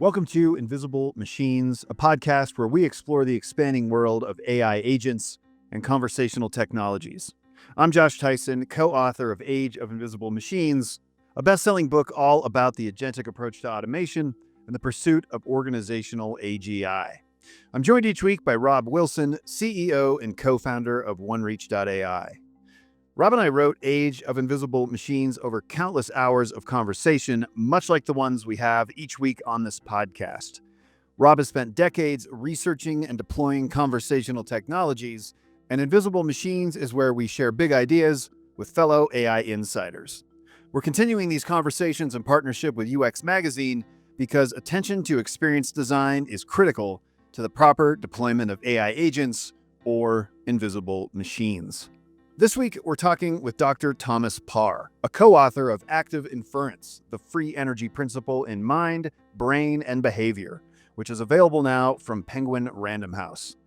Welcome to Invisible Machines, a podcast where we explore the expanding world of AI agents and conversational technologies. I'm Josh Tyson, co-author of Age of Invisible Machines, a best-selling book all about the agentic approach to automation and the pursuit of organizational AGI. I'm joined each week by Robb Wilson, CEO and co-founder of OneReach.ai. Robb and I wrote Age of Invisible Machines over countless hours of conversation, much like the ones we have each week on this podcast. Robb has spent decades researching and deploying conversational technologies, and Invisible Machines is where we share big ideas with fellow AI insiders. We're continuing these conversations in partnership with UX Magazine because attention to experience design is critical to the proper deployment of AI agents or invisible machines. This week, we're talking with Dr. Thomas Parr, a co-author of Active Inference, the free energy principle in mind, brain, and behavior, which is available now from Penguin Random House.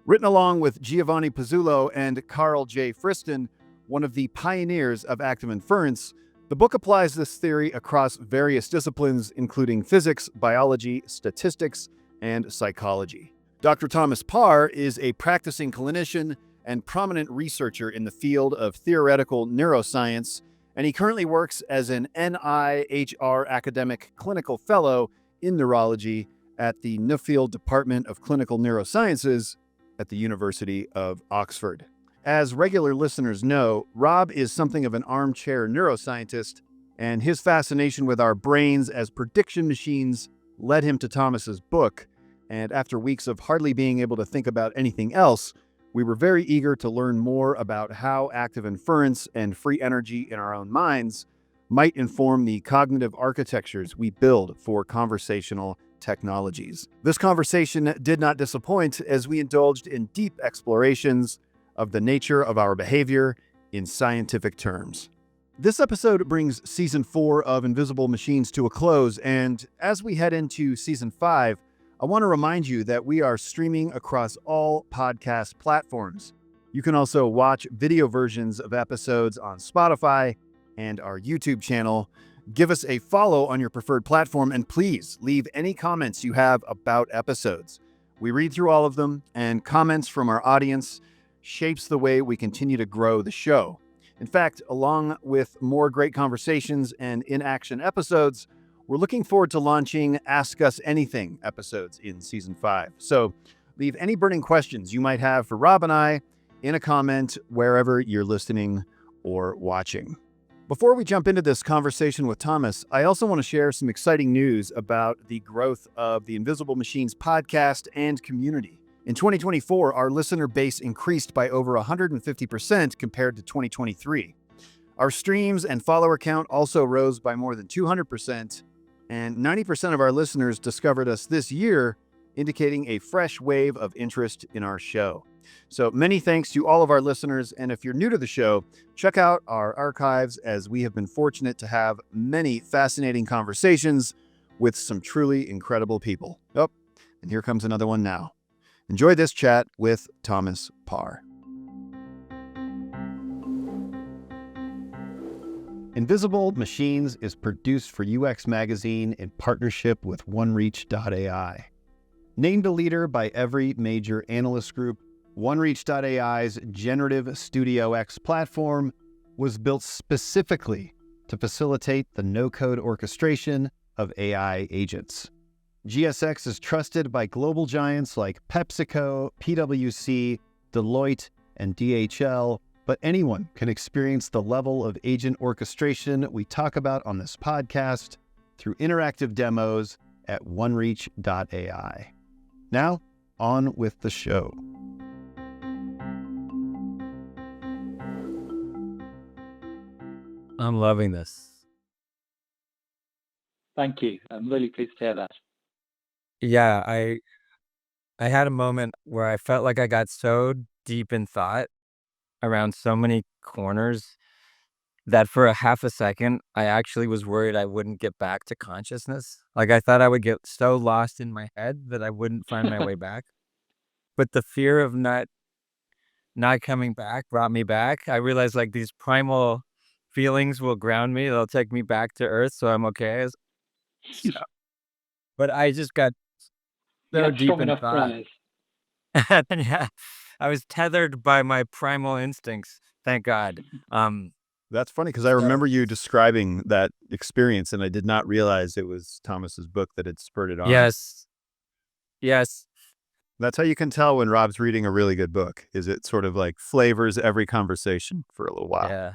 Written along with Giovanni Pezzulo and Karl J. Friston, one of the pioneers of Active Inference, the book applies this theory across various disciplines, including physics, biology, statistics, and psychology. Dr. Thomas Parr is a practicing clinician and prominent researcher in the field of theoretical neuroscience, and he currently works as an NIHR Academic Clinical Fellow in Neurology at the Nuffield Department of Clinical Neurosciences at the University of Oxford. As regular listeners know, Robb is something of an armchair neuroscientist, and his fascination with our brains as prediction machines led him to Thomas's book, and after weeks of hardly being able to think about anything else, we were very eager to learn more about how active inference and free energy in our own minds might inform the cognitive architectures we build for conversational technologies. This conversation did not disappoint as we indulged in deep explorations of the nature of our behavior in scientific terms. This episode brings Season 4 of Invisible Machines to a close, and as we head into Season 5, I want to remind you that we are streaming across all podcast platforms. You can also watch video versions of episodes on Spotify and our YouTube channel. Give us a follow on your preferred platform, and please leave any comments you have about episodes. We read through all of them, and comments from our audience shapes the way we continue to grow the show. In fact, along with more great conversations and in-action episodes, we're looking forward to launching Ask Us Anything episodes in Season 5. So leave any burning questions you might have for Robb and I in a comment wherever you're listening or watching. Before we jump into this conversation with Thomas, I also want to share some exciting news about the growth of the Invisible Machines podcast and community. In 2024, our listener base increased by over 150% compared to 2023. Our streams and follower count also rose by more than 200%. And 90% of our listeners discovered us this year, indicating a fresh wave of interest in our show. So many thanks to all of our listeners. And if you're new to the show, check out our archives, as we have been fortunate to have many fascinating conversations with some truly incredible people. Oh, and here comes another one now. Enjoy this chat with Thomas Parr. Invisible Machines is produced for UX Magazine in partnership with OneReach.ai. Named a leader by every major analyst group, OneReach.ai's Generative Studio X platform was built specifically to facilitate the no-code orchestration of AI agents. GSX is trusted by global giants like PepsiCo, PwC, Deloitte, and DHL, but anyone can experience the level of agent orchestration we talk about on this podcast through interactive demos at OneReach.ai. Now, on with the show. I'm loving this. Thank you. I'm really pleased to hear that. Yeah, I had a moment where I felt like I got so deep in thought around so many corners that for a half a second, I actually was worried I wouldn't get back to consciousness. Like, I thought I would get so lost in my head that I wouldn't find my way back. But the fear of not coming back brought me back. I realized, like, these primal feelings will ground me. They'll take me back to earth, so I'm okay. So but I just got You so had deep strong in enough thought. priors. Yeah, I was tethered by my primal instincts, thank God. That's funny because I So remember you describing that experience, and I did not realize it was Thomas's book that had spurred it on. yes, yes, That's how you can tell when Rob's reading a really good book, is it sort of like flavors every conversation for a little while. yeah.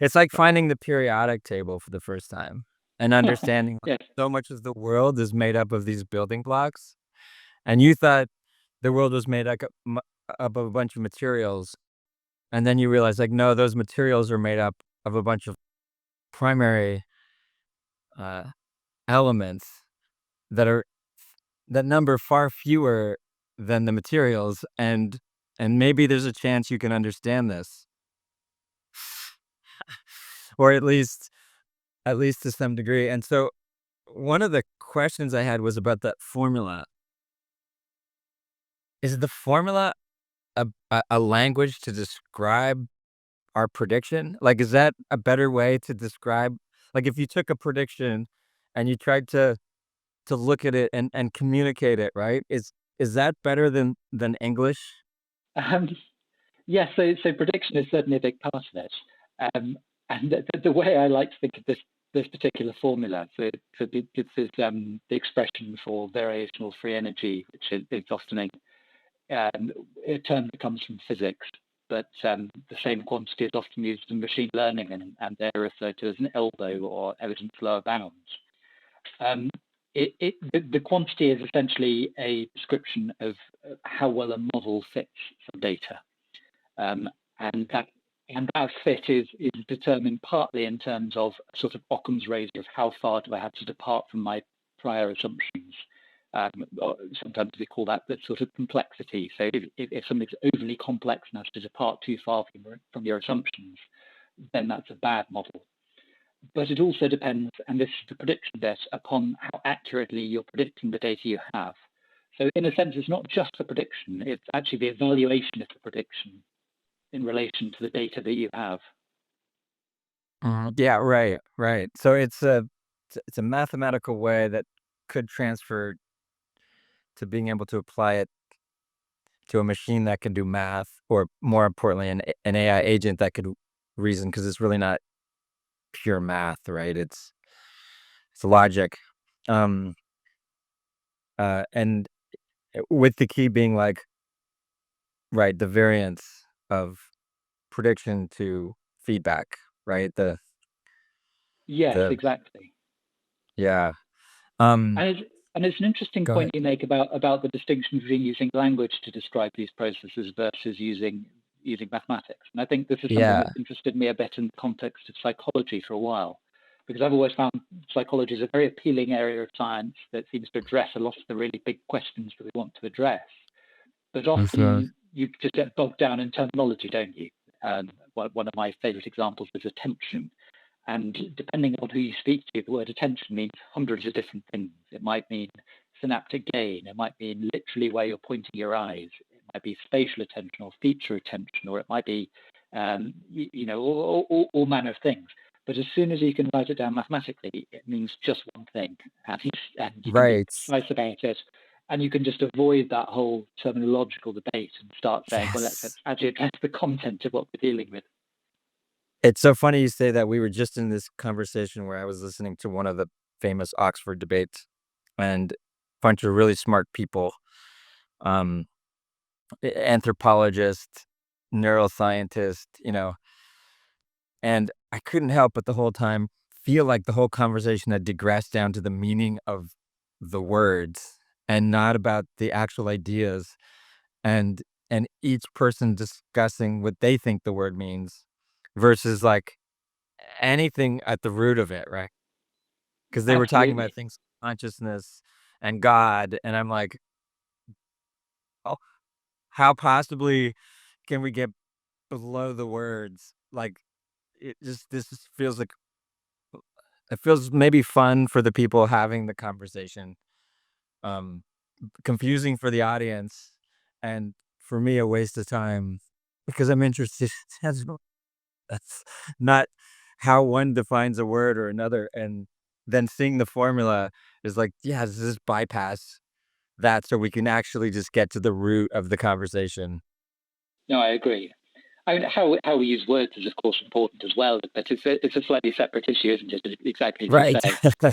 It's like finding the periodic table for the first time and understanding Yes. so much of the world is made up of these building blocks, and you thought the world was made up of a bunch of materials, and then you realize, like, no, those materials are made up of a bunch of primary, uh, elements that are that number far fewer than the materials, and maybe there's a chance you can understand this, or at least to some degree. And so one of the questions I had was about that formula. Is the formula a language to describe our prediction? Like, is that a better way to describe, like, if you took a prediction and you tried to look at it and communicate it, right? Is that better than English? Um, yes, so prediction is certainly a big part of it. And the way I like to think of this particular formula, this is the expression for variational free energy, which is often a term that comes from physics, but the same quantity is often used in machine learning, and they're referred to as an elbow or evidence lower bounds. Um, the quantity is essentially a description of how well a model fits some data, um, and that fit is determined partly in terms of sort of Occam's razor of how far do I have to depart from my prior assumptions. Sometimes we call that the sort of complexity. So if something's overly complex and has to depart too far from your assumptions, then that's a bad model. But it also depends, and this is the prediction bit, upon how accurately you're predicting the data you have. So in a sense, it's not just the prediction, it's actually the evaluation of the prediction in relation to the data that you have. Yeah, right, right. So it's a mathematical way that could transfer to being able to apply it to a machine that can do math, or more importantly, an AI agent that could reason, because it's really not pure math, right? It's logic. Um, and with the key being like, right, the variance of prediction to feedback, right? Yes, The exactly. Yeah. Um, And it's an interesting Go ahead. point you make about the distinction between using language to describe these processes versus using mathematics. And I think this is something Yeah. that's interested me a bit in the context of psychology for a while, because I've always found psychology is a very appealing area of science that seems to address a lot of the really big questions that we want to address. But Mhm. often you just get bogged down in terminology, don't you? One of my favorite examples is attention. And depending on who you speak to, the word attention means hundreds of different things. It might mean synaptic gain. It might mean literally where you're pointing your eyes. It might be spatial attention or feature attention, or it might be, all manner of things. But as soon as you can write it down mathematically, it means just one thing, and you can be Right. precise about it, and you can just avoid that whole terminological debate and start saying, well, let's Yes. actually address the content of what we're dealing with. It's so funny you say that. We were just in this conversation where I was listening to one of the famous Oxford debates, and a bunch of really smart people, um, anthropologists, neuroscientists, and I couldn't help but the whole time feel like the whole conversation had digressed down to the meaning of the words and not about the actual ideas, and each person discussing what they think the word means versus, like, anything at the root of it, right? Because they were talking about Absolutely. things, consciousness and God, and I'm like, "Oh, how possibly can we get below the words?" Like, this just feels like it feels maybe fun for the people having the conversation, um, confusing for the audience, and for me, a waste of time because I'm interested. That's not how one defines a word or another, and then seeing the formula is like, yeah, let's just bypass that so we can actually just get to the root of the conversation. No, I agree. I mean, how we use words is of course important as well, but it's a slightly separate issue, isn't it? Exactly as you Right. say.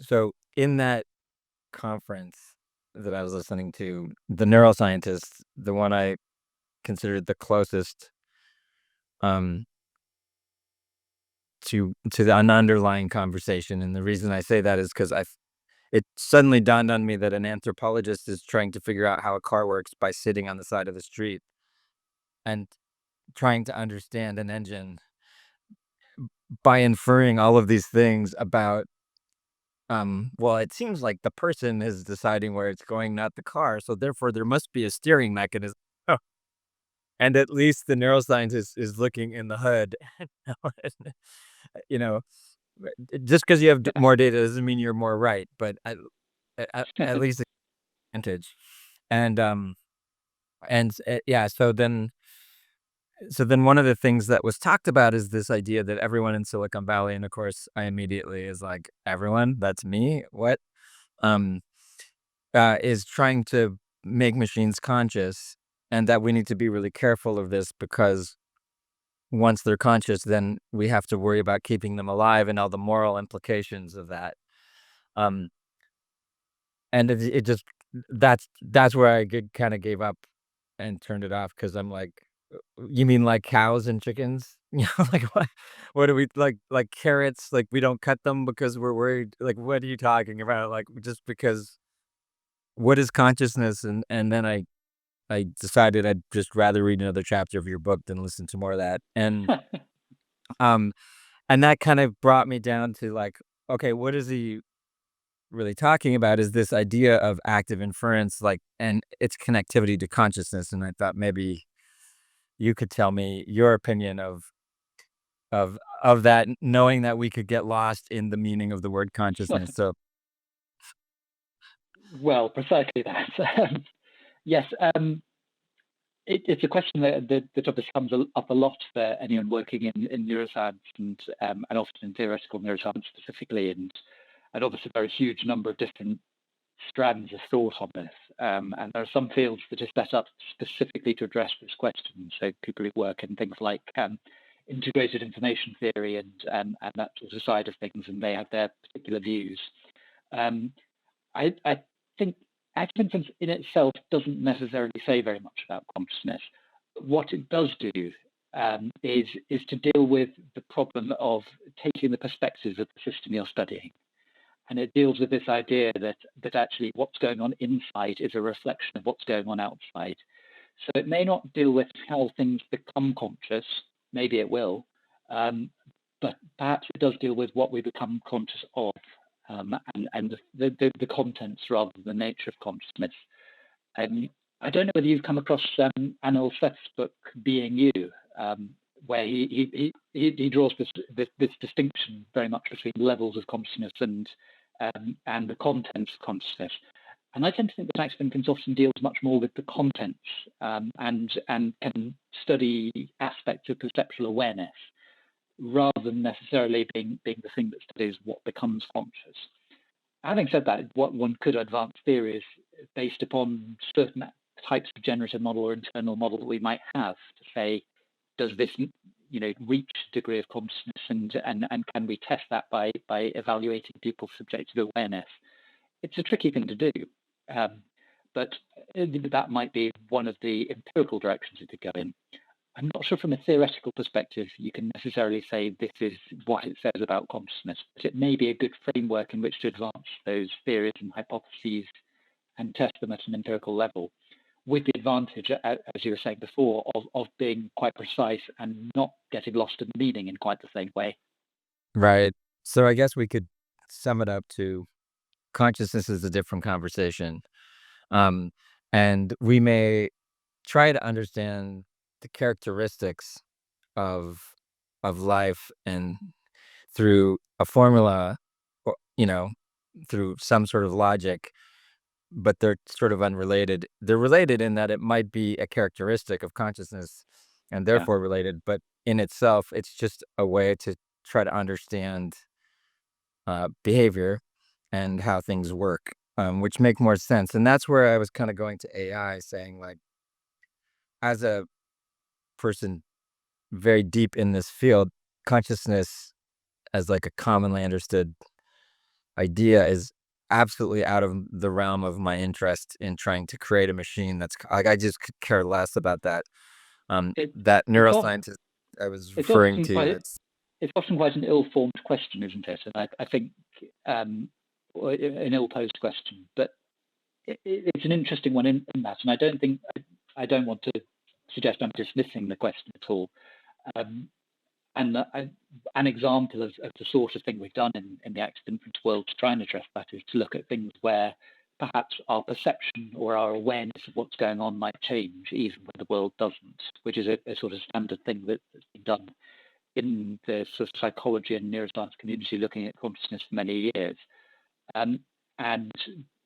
So in that conference that I was listening to, the neuroscientists, the one I considered the closest um to an underlying conversation, and the reason I say that is because it suddenly dawned on me that an anthropologist is trying to figure out how a car works by sitting on the side of the street and trying to understand an engine by inferring all of these things about, well, it seems like the person is deciding where it's going, not the car, so therefore there must be a steering mechanism. And at least the neuroscientist is looking in the hood. You know, just because you have more data doesn't mean you're more right, but at least advantage. And yeah, so then one of the things that was talked about is this idea that everyone in Silicon Valley, and of course I immediately is like, everyone, that's me, what? Um, is trying to make machines conscious, and that we need to be really careful of this because once they're conscious, then we have to worry about keeping them alive and all the moral implications of that. Um, and it just that's where I kind of gave up and turned it off because I'm like, you mean like cows and chickens? You know, like what do we like carrots? Like we don't cut them because we're worried. Like what are you talking about? Like just because what is consciousness? And then I decided I'd just rather read another chapter of your book than listen to more of that. Um and that kind of brought me down to like, okay, what is he really talking about is this idea of active inference, like, and its connectivity to consciousness. And I thought maybe you could tell me your opinion of that, knowing that we could get lost in the meaning of the word consciousness. So Well, precisely that. Yes, it's a question that obviously comes up a lot for anyone working in neuroscience and often in theoretical neuroscience specifically, and obviously a very huge number of different strands of thought on this. And there are some fields that are set up specifically to address this question. So people who work in things like integrated information theory and that sort of side of things, and they have their particular views. Um, I think active inference in itself doesn't necessarily say very much about consciousness. What it does do is to deal with the problem of taking the perspectives of the system you're studying. And it deals with this idea that actually what's going on inside is a reflection of what's going on outside. So it may not deal with how things become conscious, maybe it will, but perhaps it does deal with what we become conscious of, and the contents rather than the nature of consciousness. I don't know whether you've come across Anil Seth's book, Being You, where he draws this distinction very much between levels of consciousness and the contents of consciousness. And I tend to think that active inference often deals much more with the contents and can study aspects of perceptual awareness rather than necessarily being the thing that studies what becomes conscious. Having said that, what one could advance theories based upon certain types of generative model or internal model that we might have to say, does this reach a degree of consciousness, and can we test that by evaluating people's subjective awareness? It's a tricky thing to do, but that might be one of the empirical directions it could go in. I'm not sure from a theoretical perspective you can necessarily say this is what it says about consciousness, but it may be a good framework in which to advance those theories and hypotheses and test them at an empirical level, with the advantage, as you were saying before, of being quite precise and not getting lost in meaning in quite the same way. right. So I guess we could sum it up to consciousness is a different conversation. Um, and we may try to understand the characteristics of of life and through a formula, or through some sort of logic, but they're sort of unrelated. They're related in that it might be a characteristic of consciousness and Yeah. therefore related, but in itself, it's just a way to try to understand behavior. and how things work, which make more sense. And that's where I was kind of going to AI, saying like, as a person very deep in this field, consciousness as like a commonly understood idea is absolutely out of the realm of my interest in trying to create a machine that's like, I just could care less about that. It, That it's, of, neuroscientist I was it's referring often to, quite that's it's often quite an ill-formed question, isn't it? And I think or an ill-posed question, but it's an interesting one in that. And I don't want to suggest I'm dismissing the question at all. Um, and an example of the sort of thing we've done in the active inference world to try and address that is to look at things where perhaps our perception or our awareness of what's going on might change, even when the world doesn't, which is a sort of standard thing that's been done in the sort of psychology and neuroscience community, looking at consciousness for many years. Um, and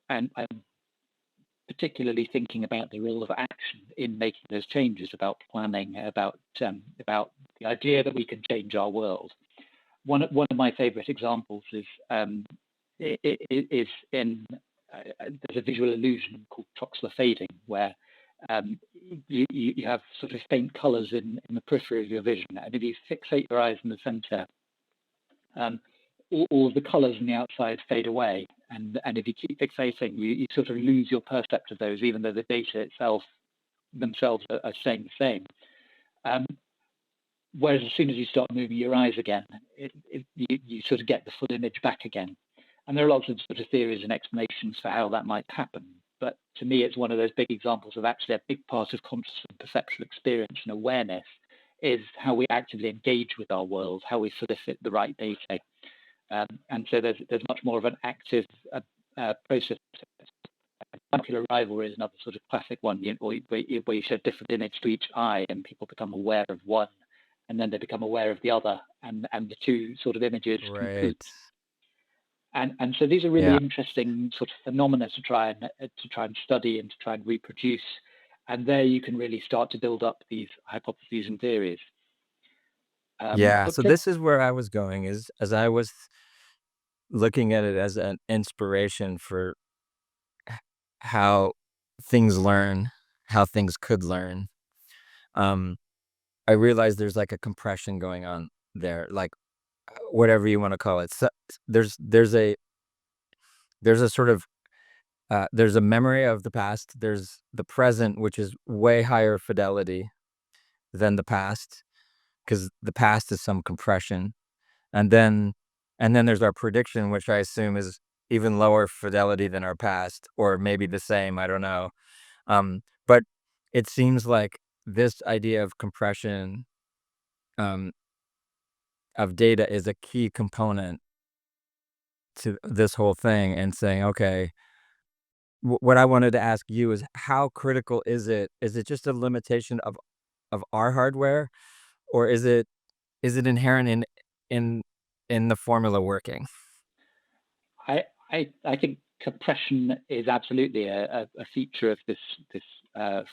and I'm particularly thinking about the role of action in making those changes, about planning, about the idea that we can change our world. One of my favourite examples is in there's a visual illusion called troxler fading, where you have sort of faint colours in the periphery of your vision, and if you fixate your eyes in the centre, all of the colours on the outside fade away, and if you keep fixating, you sort of lose your percept of those, even though the data themselves are staying the same. Whereas as soon as you start moving your eyes again, you sort of get the full image back again. And there are lots of sort of theories and explanations for how that might happen. But to me, it's one of those big examples of actually a big part of conscious and perceptual experience and awareness is how we actively engage with our world, how we solicit the right data. And so there's much more of an active process. Molecular rivalry is another sort of classic one, where you show a different image to each eye, and people become aware of one, and then they become aware of the other, and the two sort of images right. conclude. And so these are really Yeah. interesting sort of phenomena to try and study and to try and reproduce. And there you can really start to build up these hypotheses and theories. Yeah. But So this is where I was going, is as I was looking at it as an inspiration for how things learn, how things could learn. I realized there's like a compression going on there, like whatever you want to call it. So there's a sort of there's a memory of the past. There's the present, which is way higher fidelity than the past, because the past is some compression, and then there's our prediction, which I assume is even lower fidelity than our past, or maybe the same. I don't know. But it seems like this idea of compression um, of data is a key component to this whole thing, and saying, okay, what I wanted to ask you is, how critical is it? Is it just a limitation of our hardware, or is it inherent in in the formula working? I think compression is absolutely a feature of this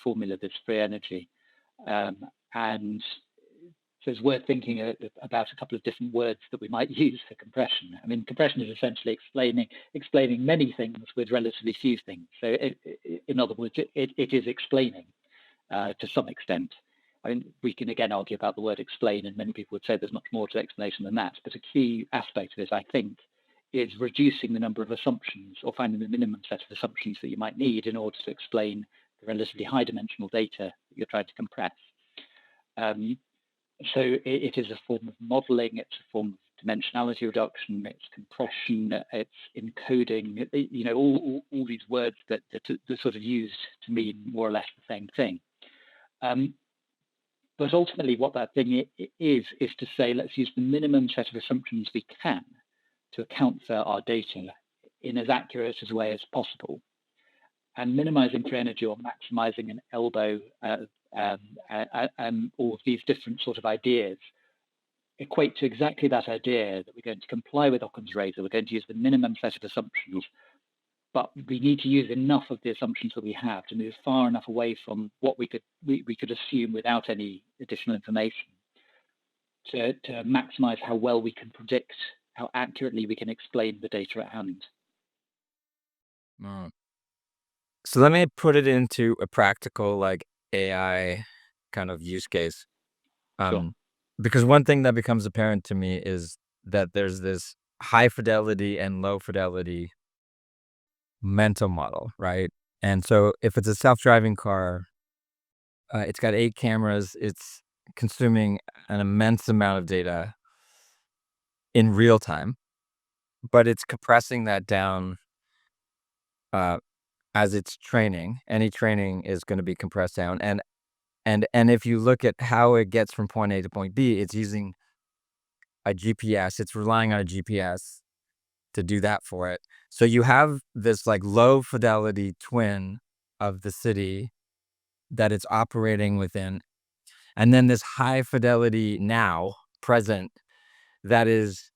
formula, this free energy, and so it's worth thinking about a couple of different words that we might use for compression. I mean, compression is essentially explaining many things with relatively few things. So, in other words, it is explaining to some extent. I mean, we can again argue about the word explain, and many people would say there's much more to explanation than that. But a key aspect of it, I think, is reducing the number of assumptions, or finding the minimum set of assumptions that you might need in order to explain the relatively high dimensional data that you're trying to compress. So it is a form of modeling, it's a form of dimensionality reduction, it's compression, it's encoding, all these words that are sort of used to mean more or less the same thing. But ultimately what that thing is to say, let's use the minimum set of assumptions we can to account for our data in as accurate a way as possible. And minimizing free energy or maximizing an elbow, all of these different sort of ideas equate to exactly that idea, that we're going to comply with Occam's razor, we're going to use the minimum set of assumptions, but we need to use enough of the assumptions that we have to move far enough away from what we could assume without any additional information to maximize how well we can predict, how accurately we can explain the data at hand. Mm. So let me put it into a practical, like, AI kind of use case. Sure. Because one thing that becomes apparent to me is that there's this high fidelity and low fidelity mental model, right? And so if it's a self-driving car, it's got 8 cameras, it's consuming an immense amount of data in real time, but it's compressing that down, uh, as it's training. Any training is gonna be compressed down, and if you look at how it gets from point A to point B, it's using a GPS, it's relying on a GPS to do that for it. So you have this, like, low fidelity twin of the city that it's operating within, and then this high fidelity now, present, that is,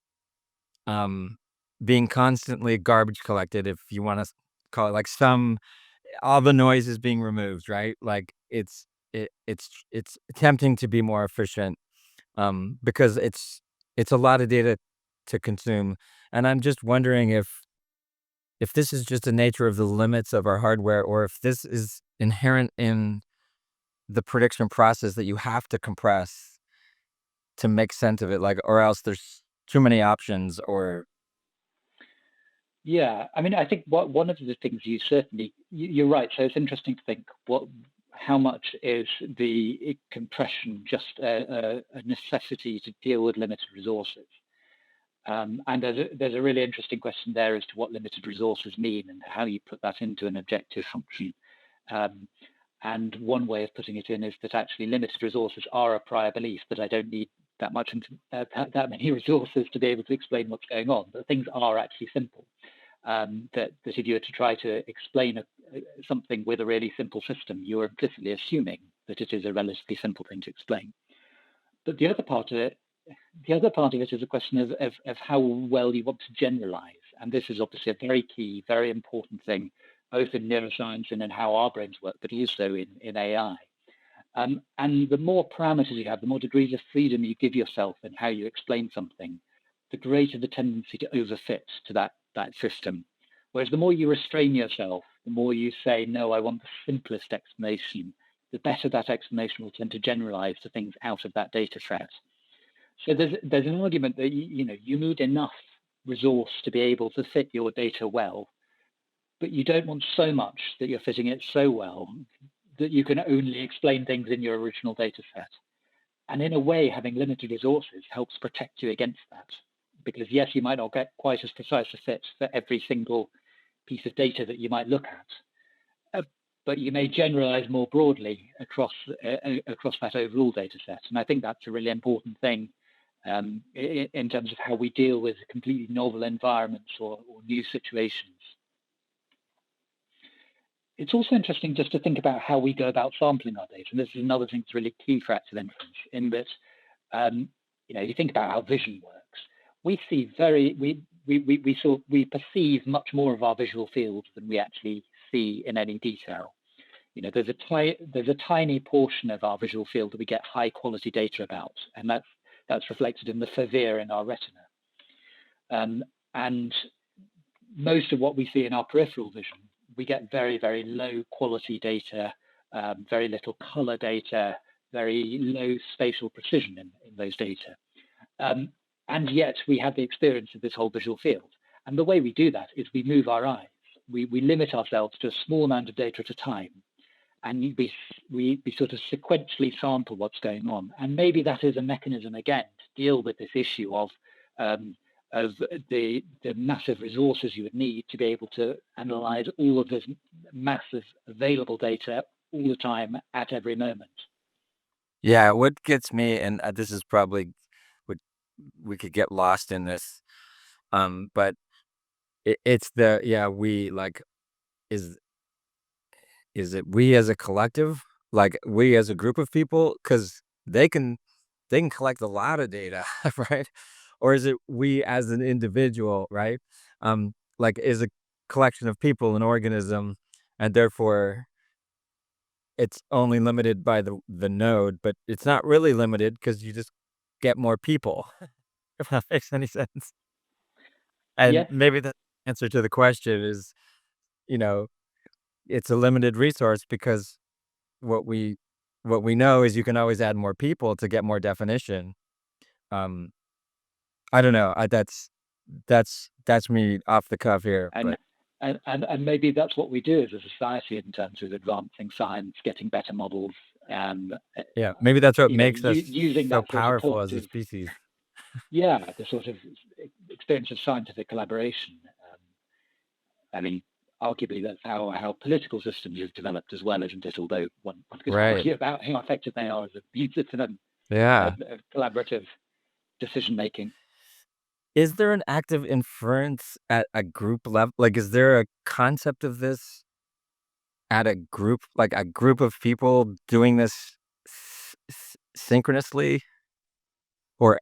um, being constantly garbage collected, if you wanna call it, like, all the noise is being removed, right? Like, it's attempting to be more efficient, because it's a lot of data to consume, and I'm just wondering if this is just the nature of the limits of our hardware, or if this is inherent in the prediction process that you have to compress to make sense of it, like, or else there's too many options, or Yeah, I mean, I think one of the things you're right. So it's interesting to think how much is the compression just a necessity to deal with limited resources. And there's a really interesting question there as to what limited resources mean and how you put that into an objective function. Um, and one way of putting it in is that actually limited resources are a prior belief that I don't need that many resources to be able to explain what's going on. But things are actually simple. That if you were to try to explain something with a really simple system, you're implicitly assuming that it is a relatively simple thing to explain. But the other part of it is a question of how well you want to generalize. And this is obviously a very key, very important thing, both in neuroscience and in how our brains work, but also in AI. And the more parameters you have, the more degrees of freedom you give yourself in how you explain something, the greater the tendency to overfit to that system. Whereas the more you restrain yourself, the more you say, no, I want the simplest explanation, the better that explanation will tend to generalize to things out of that data set. So there's an argument that you need enough resource to be able to fit your data well, but you don't want so much that you're fitting it so well that you can only explain things in your original data set. And in a way, having limited resources helps protect you against that. Because yes, you might not get quite as precise a fit for every single piece of data that you might look at, but you may generalize more broadly across that overall data set. And I think that's a really important thing in terms of how we deal with completely novel environments or new situations. It's also interesting just to think about how we go about sampling our data. And this is another thing that's really key for active inference, in that, you think about how vision works. We see we perceive much more of our visual field than we actually see in any detail. There's a tiny portion of our visual field that we get high quality data about, and that's reflected in the fovea in our retina. And most of what we see in our peripheral vision, we get very, very low quality data, very little color data, very low spatial precision in those data. And yet we have the experience of this whole visual field. And the way we do that is we move our eyes. We limit ourselves to a small amount of data at a time. And we sort of sequentially sample what's going on. And maybe that is a mechanism, again, to deal with this issue of the massive resources you would need to be able to analyze all of this massive available data all the time at every moment. yeah, what gets me, and this is probably what we could get lost in this, but it's we, like, is it we as a collective, like we as a group of people, because they can collect a lot of data, right? Or is it we as an individual, right? Like, is a collection of people an organism, and therefore it's only limited by the node, but it's not really limited because you just get more people, if that makes any sense. And Yes. maybe the answer to the question is it's a limited resource because what we know is you can always add more people to get more definition. Um, I don't know. That's me off the cuff here, And but and maybe that's what we do as a society in terms of advancing science, getting better models, yeah, maybe that's what makes us using so that sort of powerful as a positive, species. the sort of experience of scientific collaboration. I mean, arguably that's how political systems have developed as well, isn't it? Although one could Right. argue about how effective they are as a means of Yeah. collaborative decision making. Is there an active inference at a group level? Like, is there a concept of this at a group, like a group of people doing this synchronously? Or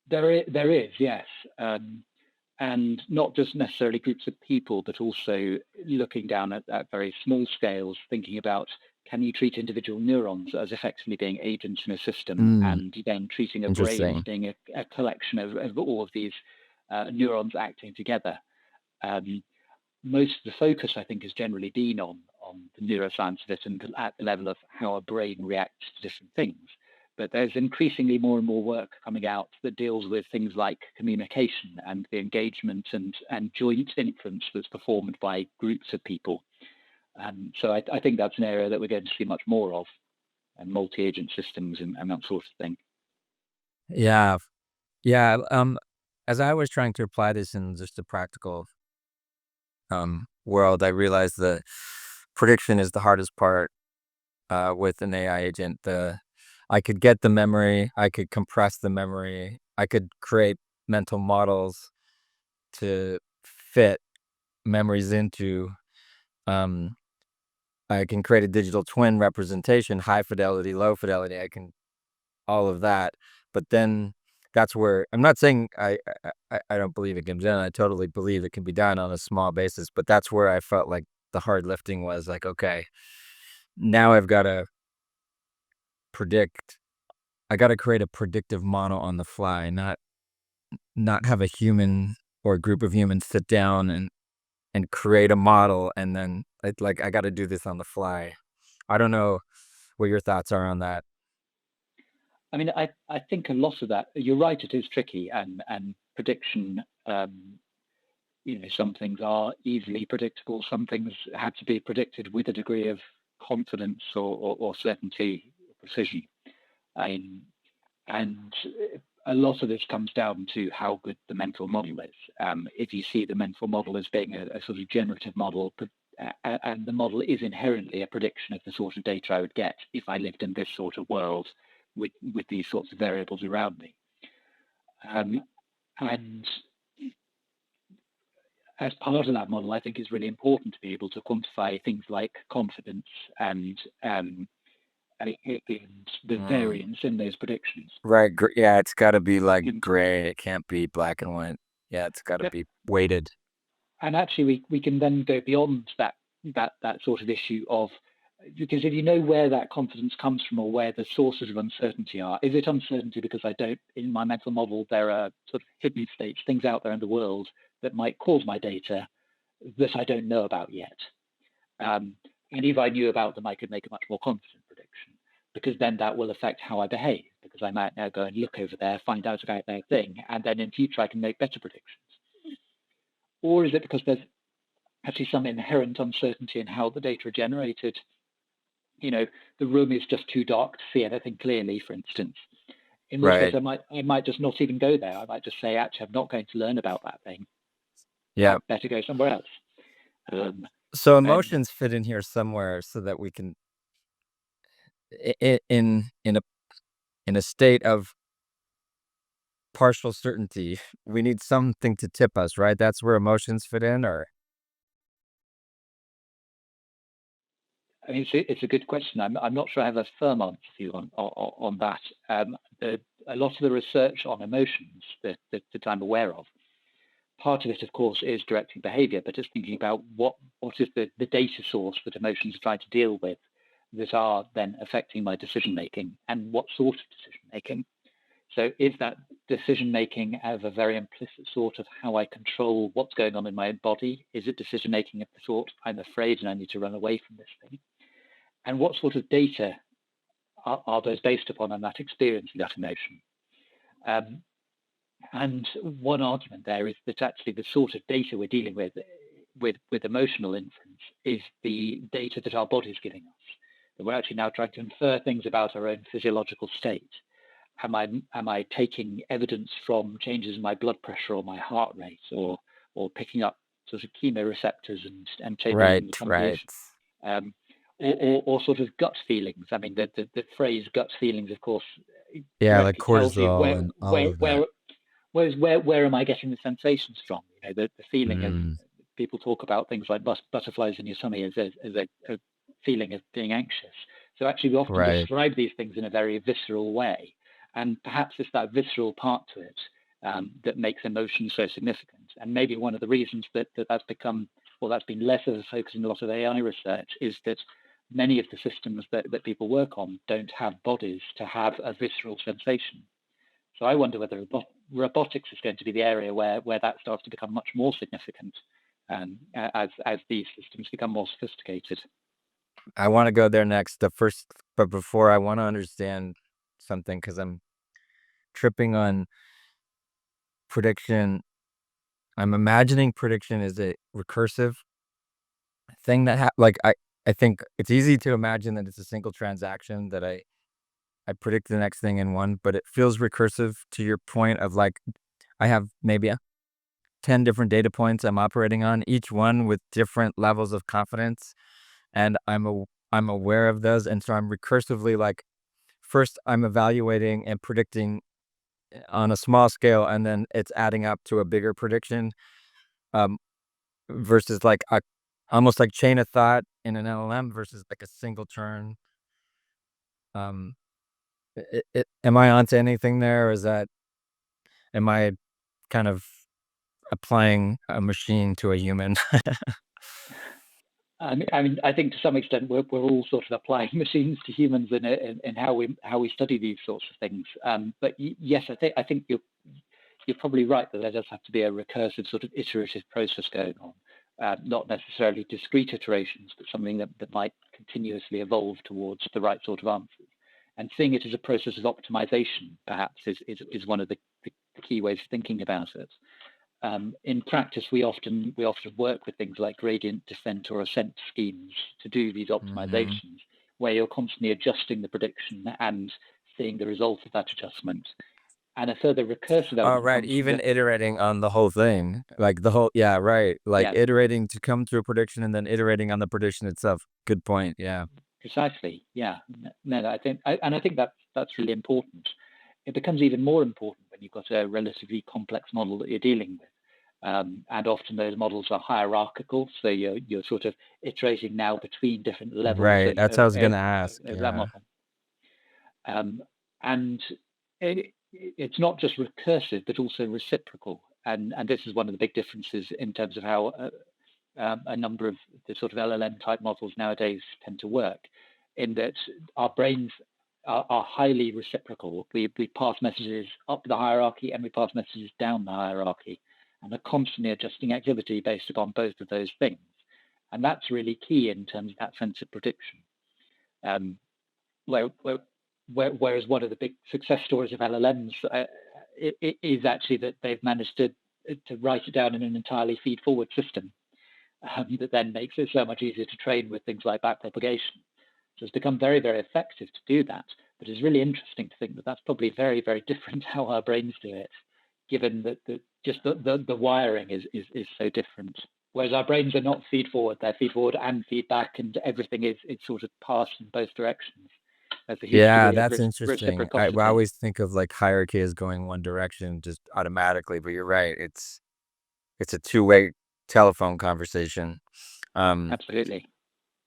There is, yes. And not just necessarily groups of people, but also looking down at very small scales, thinking about, can you treat individual neurons as effectively being agents in a system, and then treating a brain as interesting. being a collection of all of these neurons acting together. Most of the focus, I think, has generally been on the neuroscience of it and at the level of how a brain reacts to different things. But there's increasingly more and more work coming out that deals with things like communication and the engagement and joint inference that's performed by groups of people. So I think that's an area that we're going to see much more of, and multi-agent systems and that sort of thing. Yeah. Yeah. As I was trying to apply this in just a practical world, I realized that prediction is the hardest part with an AI agent. I could get the memory, I could compress the memory, I could create mental models to fit memories into. Um, I can create a digital twin representation, high fidelity, low fidelity. I can all of that, but then that's where I'm not saying I don't believe it can be done. I totally believe it can be done on a small basis, but that's where I felt like the hard lifting was like, okay, now I've got to predict. I got to create a predictive model on the fly, not have a human or a group of humans sit down and create a model, and then I got to do this on the fly. I don't know what your thoughts are on that. I mean, I think a lot of that, you're right, it is tricky, and prediction, some things are easily predictable, some things have to be predicted with a degree of confidence or certainty, or precision. Um, and a lot of this comes down to how good the mental model is. If you see the mental model as being a sort of generative model, and the model is inherently a prediction of the sort of data I would get if I lived in this sort of world with these sorts of variables around me. And as part of that model, I think it's really important to be able to quantify things like confidence and the variance in those predictions. Right. Yeah, it's got to be like And, gray. It can't be black and white. Yeah, it's got to be weighted. and actually, we can then go beyond that sort of issue of, because if you know where that confidence comes from or where the sources of uncertainty are, is it uncertainty because I don't, in my mental model, there are sort of hidden states, things out there in the world that might cause my data that I don't know about yet? And if I knew about them, I could make a much more confident prediction, because then that will affect how I behave, because I might now go and look over there, find out about their thing, and then in future I can make better predictions. Or is it because there's actually some inherent uncertainty in how the data are generated? The room is just too dark to see anything clearly, for instance. In which case, I might just not even go there. I might just say, actually, I'm not going to learn about that thing. Yeah. I'd better go somewhere else. So emotions fit in here somewhere so that we can, in a state of partial certainty, we need something to tip us, right? That's where emotions fit in, or? I mean, it's a good question. I'm not sure I have a firm answer for you on that. A lot of the research on emotions that I'm aware of, part of it, of course, is directing behavior, but just thinking about what is the data source that emotions are trying to deal with that are then affecting my decision making, and what sort of decision making. So is that decision making of a very implicit sort of how I control what's going on in my body? Is it decision making of the sort, I'm afraid and I need to run away from this thing? And what sort of data are those based upon on that experience, that emotion? And one argument there is that actually the sort of data we're dealing with emotional inference is the data that our body's giving us. That we're actually now trying to infer things about our own physiological state. Am I taking evidence from changes in my blood pressure or my heart rate, or picking up sort of chemoreceptors and changing some of these, or sort of gut feelings? I mean, the phrase gut feelings, of course, Yeah, like tells you cortisol and all of that. where am I getting the sensations from? The feeling of, people talk about things like butterflies in your tummy as a feeling of being anxious. So actually we often describe these things in a very visceral way. And perhaps it's that visceral part to it that makes emotion so significant. And maybe one of the reasons that's become, or that's been less of a focus in a lot of AI research, is that many of the systems that people work on don't have bodies to have a visceral sensation. So I wonder whether robotics is going to be the area where that starts to become much more significant as these systems become more sophisticated. I want to go there next. But before, I want to understand something, because I'm tripping on prediction. I'm imagining prediction is a recursive thing that I think it's easy to imagine that it's a single transaction that I predict the next thing in one, but it feels recursive to your point of like, I have maybe 10 different data points I'm operating on, each one with different levels of confidence, and I'm aware of those, and so I'm recursively like, first I'm evaluating and predicting on a small scale, and then it's adding up to a bigger prediction, versus like almost like chain of thought in an LLM versus like a single turn. Am I onto anything there, or am I kind of applying a machine to a human? I mean, I think to some extent we're all sort of applying machines to humans in how we study these sorts of things. But yes, I think you're probably right that there does have to be a recursive sort of iterative process going on, not necessarily discrete iterations, but something that might continuously evolve towards the right sort of answers. And seeing it as a process of optimization, perhaps, is one of the key ways of thinking about it. In practice, we often work with things like gradient descent or ascent schemes to do these optimizations, where you're constantly adjusting the prediction and seeing the result of that adjustment. And a further recursive element. Right, even iterating on the whole thing, like the whole, yeah, right, like iterating to come to a prediction and then iterating on the prediction itself. Good point. Yeah, precisely. Yeah, no, I think that's really important. It becomes even more important when you've got a relatively complex model that you're dealing with. And often those models are hierarchical, so you're sort of iterating now between different levels. Right, that's what I was going to ask. That model. And it's not just recursive, but also reciprocal. And this is one of the big differences in terms of how a number of the sort of LLM type models nowadays tend to work, in that our brains are highly reciprocal. We pass messages up the hierarchy and we pass messages down the hierarchy, and are constantly adjusting activity based upon both of those things. And that's really key in terms of that sense of prediction. Whereas one of the big success stories of LLMs is actually that they've managed to write it down in an entirely feed-forward system that then makes it so much easier to train with things like backpropagation. So it's become very, very effective to do that. But it's really interesting to think that that's probably very, very different how our brains do it, given that the wiring is so different. Whereas our brains are not feed-forward, they're feed-forward and feedback, and everything is sort of passed in both directions. Yeah, that's interesting. I always think of like hierarchy as going one direction just automatically, but you're right. It's a two-way telephone conversation. Absolutely.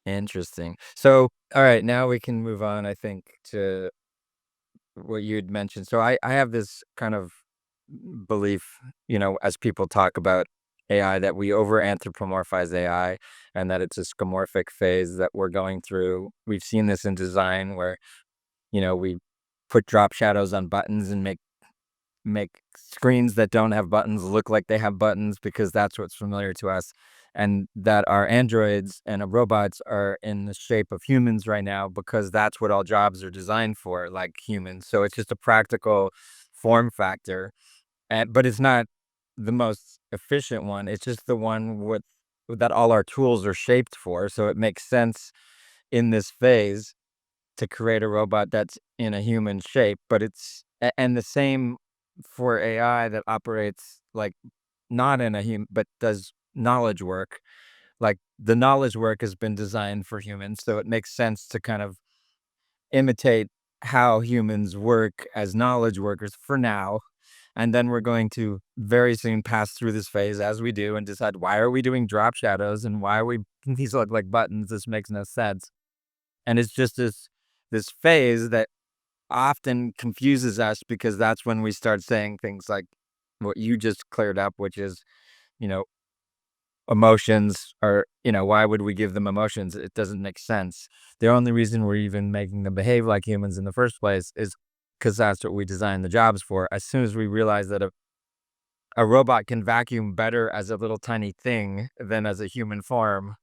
Interesting. So, all right, now we can move on, I think, to what you'd mentioned. So I have this kind of belief, as people talk about AI, that we over anthropomorphize AI and that it's a skeuomorphic phase that we're going through. We've seen this in design where, we put drop shadows on buttons and make make screens that don't have buttons look like they have buttons because that's what's familiar to us, and that our androids and our robots are in the shape of humans right now because that's what all jobs are designed for, like humans. So it's just a practical form factor, but it's not the most efficient one. It's just the one with that all our tools are shaped for. So it makes sense in this phase to create a robot that's in a human shape, but and the same for AI that operates like not in a human, but does knowledge work. Like the knowledge work has been designed for humans, so it makes sense to kind of imitate how humans work as knowledge workers for now. And then we're going to very soon pass through this phase as we do and decide, why are we doing drop shadows and why are we these look like buttons? This makes no sense. And it's just this phase that often confuses us because that's when we start saying things like what you just cleared up, which is, you know, emotions are, why would we give them emotions? It doesn't make sense. The only reason we're even making them behave like humans in the first place is because that's what we designed the jobs for. As soon as we realize that a robot can vacuum better as a little tiny thing than as a human form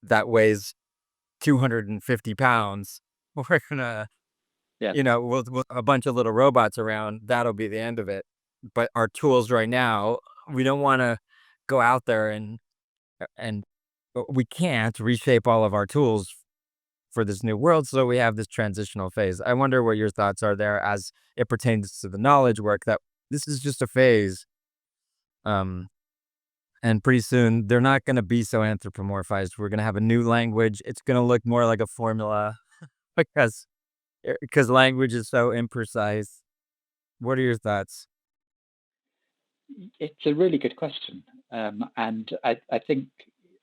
that weighs 250 pounds, we're gonna, Yeah. with a bunch of little robots around, that'll be the end of it. But our tools right now, we don't want to go out there and we can't reshape all of our tools for this new world. So we have this transitional phase. I wonder what your thoughts are there as it pertains to the knowledge work, that this is just a phase. Um, and pretty soon they're not going to be so anthropomorphized. We're going to have a new language. It's going to look more like a formula because language is so imprecise. What are your thoughts? It's a really good question, and I think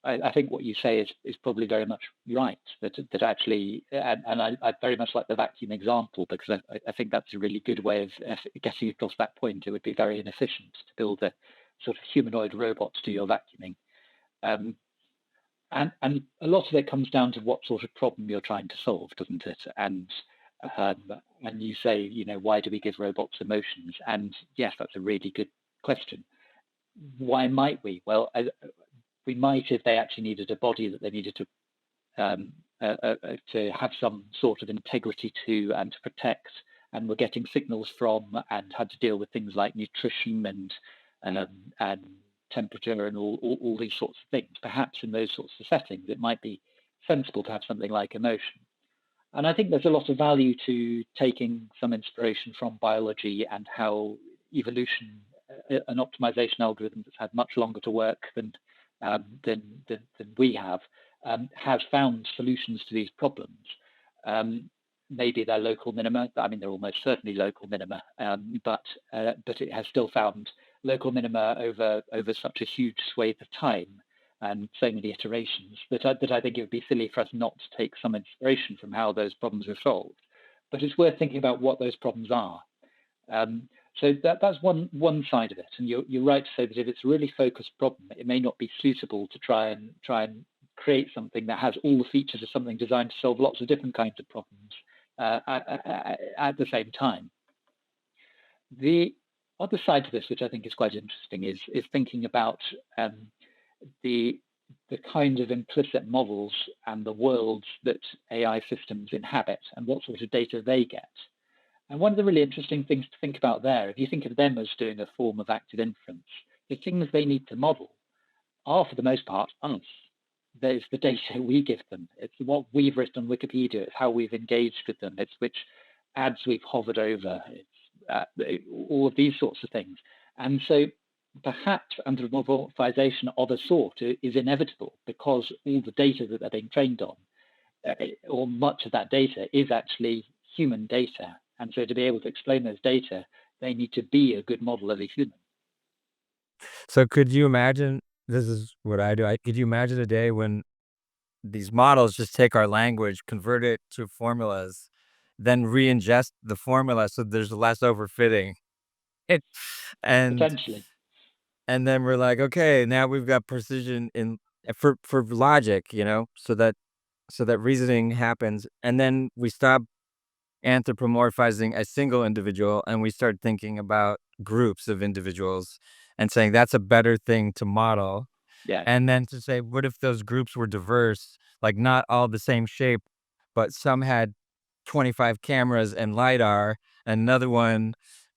I think what you say is probably very much right. That actually, and I very much like the vacuum example because I think that's a really good way of getting across that point. It would be very inefficient to build a sort of humanoid robot to do your vacuuming, um, and a lot of it comes down to what sort of problem you're trying to solve, doesn't it? Um, and you say, why do we give robots emotions? And yes, that's a really good question. Why might we? Well, we might if they actually needed a body that they needed to have some sort of integrity to and to protect, and were getting signals from, and had to deal with things like nutrition and temperature and all these sorts of things. Perhaps in those sorts of settings, it might be sensible to have something like emotion. And I think there's a lot of value to taking some inspiration from biology and how evolution, an optimization algorithm that's had much longer to work than we have, has found solutions to these problems. Um, Maybe they're local minima. I mean, they're almost certainly local minima, but it has still found local minima over such a huge swathe of time and so many iterations that I think it would be silly for us not to take some inspiration from how those problems are solved. But it's worth thinking about what those problems are. Um, so that's one side of it, and you're right to say that if it's a really focused problem, it may not be suitable to try and create something that has all the features of something designed to solve lots of different kinds of problems at the same time. The other side to this, which I think is quite interesting, is thinking about the kind of implicit models and the worlds that AI systems inhabit and what sort of data they get. And one of the really interesting things to think about there, if you think of them as doing a form of active inference, the things they need to model are, for the most part, us. There's the data we give them. It's what we've written on Wikipedia. It's how we've engaged with them. It's which ads we've hovered over. It's all of these sorts of things. And so perhaps anthropomorphization of a sort is inevitable because all the data that they're being trained on, or much of that data, is actually human data. And so to be able to explain those data, they need to be a good model of a human. So could you imagine, this is what I do, could you imagine a day when these models just take our language, convert it to formulas, then re-ingest the formula so there's less overfitting? It, and Potentially. and then we're like, okay, now we've got precision in for logic, so that reasoning happens, and then we stop anthropomorphizing a single individual, and we start thinking about groups of individuals and saying that's a better thing to model. Yeah. And then to say, what if those groups were diverse, like not all the same shape, but some had 25 cameras and LiDAR, and another one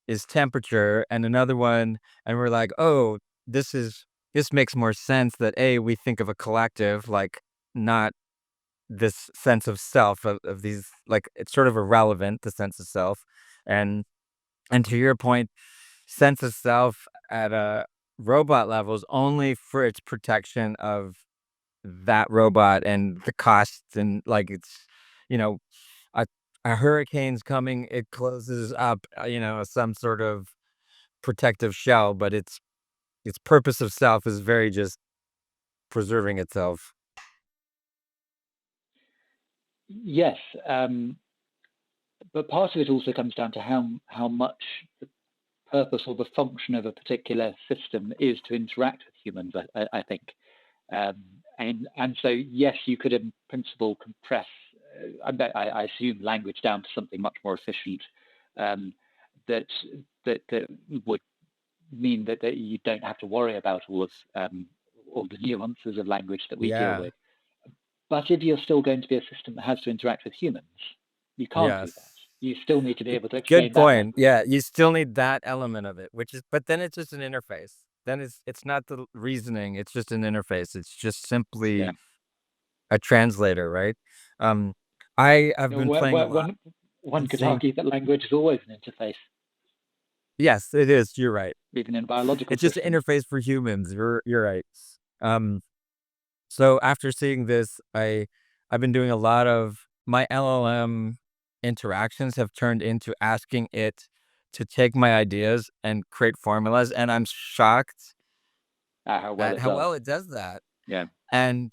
is temperature, and another one, and we're like, oh, this makes more sense that we think of a collective, like not this sense of self of these, like it's sort of irrelevant, the sense of self. And to your point, sense of self at a robot level is only for its protection of that robot and the costs, and like it's, you know, a, a hurricane's coming, it closes up, some sort of protective shell, but its purpose of self is very just preserving itself. Yes, but part of it also comes down to how much the purpose or the function of a particular system is to interact with humans. I think, and so yes, you could in principle compress. I assume language down to something much more efficient. That that would mean that you don't have to worry about all the nuances of language that we deal Yeah. with. But if you're still going to be a system that has to interact with humans, you can't do that. Yes. You still need to be able to Good explain that point. language. Yeah, you still need that element of it, which is, but then it's just an interface. Then it's not the reasoning, it's just an interface. It's just Yeah. simply a translator, right? Um, I've You know, been playing a lot one and could seeing. argue that language is always an interface, Yes, it is. You're right. even in biological It's just an systems. interface for humans. You're right. Um, so after seeing this, I've been doing a lot of my LLM interactions have turned into asking it to take my ideas and create formulas, and I'm shocked How well at it how does. well it does that. Yeah. And